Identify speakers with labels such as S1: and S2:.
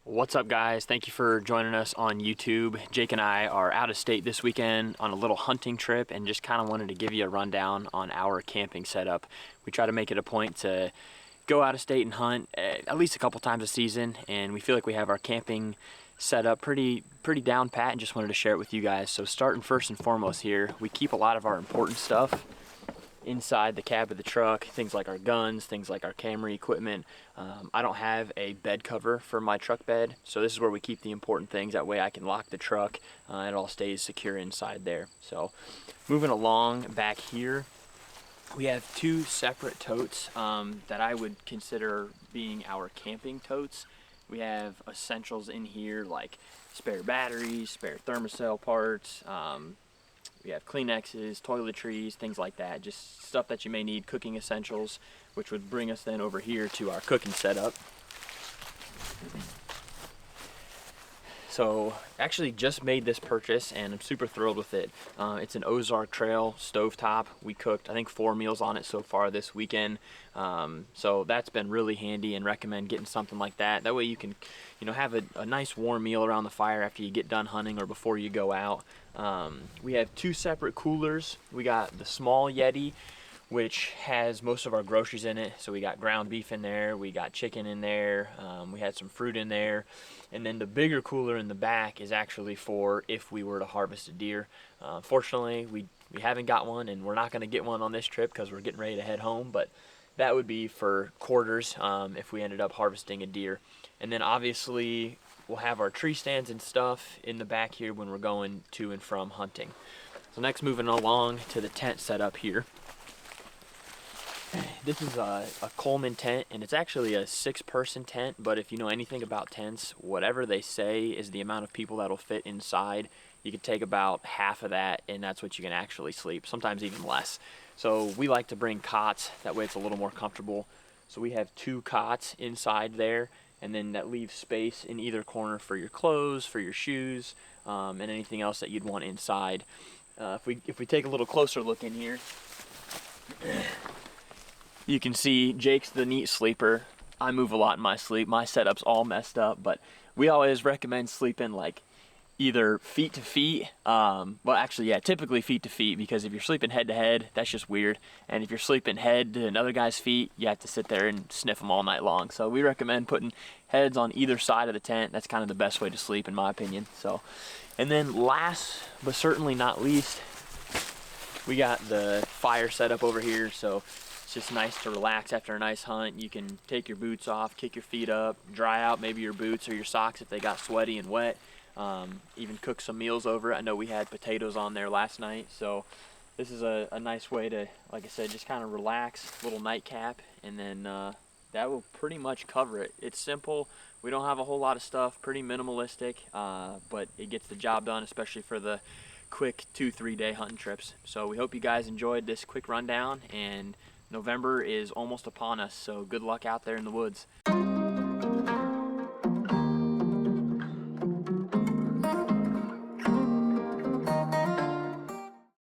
S1: What's up, guys? Thank you for joining us on YouTube. Jake and I are out of state this weekend on a little hunting trip and just kind of wanted to give you a rundown on our camping setup. We try to make it a point to go out of state and hunt at least a couple times a season, and we feel like we have our camping set up pretty down pat, and just wanted to share it with you guys. So starting first and foremost here, we keep a lot of our important stuff inside the cab of the truck, things like our guns, things like our camera equipment. I don't have a bed cover for my truck bed, so this is where we keep the important things. That way I can lock the truck, it all stays secure inside there. So moving along back here, we have two separate totes that I would consider being our camping totes. We have essentials in here like spare batteries, spare thermocell parts, we have Kleenexes, toiletries, things like that, just stuff that you may need, cooking essentials, which would bring us then over here to our cooking setup. So actually just made this purchase and I'm super thrilled with it. It's an Ozark Trail stovetop. We cooked I think 4 meals on it so far this weekend. So that's been really handy, and recommend getting something like that. That way you can have a nice warm meal around the fire after you get done hunting or before you go out. We have 2 separate coolers. We got the small Yeti, which has most of our groceries in it. So we got ground beef in there, we got chicken in there, we had some fruit in there. And then the bigger cooler in the back is actually for if we were to harvest a deer. Fortunately, we haven't got one, and we're not gonna get one on this trip because we're getting ready to head home, but that would be for quarters if we ended up harvesting a deer. And then obviously we'll have our tree stands and stuff in the back here when we're going to and from hunting. So next, moving along to the tent setup here. This is a Coleman tent, and it's actually a 6-person tent, but if you know anything about tents, whatever they say is the amount of people that'll fit inside. You could take about half of that, and that's what you can actually sleep, sometimes even less. So we like to bring cots, that way it's a little more comfortable. So we have 2 cots inside there, and then that leaves space in either corner for your clothes, for your shoes, and anything else that you'd want inside. If we take a little closer look in here, you can see Jake's the neat sleeper. I move a lot in my sleep. My setup's all messed up, but we always recommend sleeping like either feet to feet. Well, actually, yeah, typically feet to feet, because if you're sleeping head to head, that's just weird. And if you're sleeping head to another guy's feet, you have to sit there and sniff them all night long. So we recommend putting heads on either side of the tent. That's kind of the best way to sleep, in my opinion. So, and then last but certainly not least, we got the fire setup over here. So it's just nice to relax after a nice hunt. You can take your boots off, kick your feet up, dry out maybe your boots or your socks if they got sweaty and wet. Even cook some meals over it. I know we had potatoes on there last night, so this is a nice way to, like I said, just kind of relax, little nightcap, and then that will pretty much cover it. It's simple. We don't have a whole lot of stuff, pretty minimalistic, but it gets the job done, especially for the quick 2-3 day hunting trips. So we hope you guys enjoyed this quick rundown, and November is almost upon us, so good luck out there in the woods.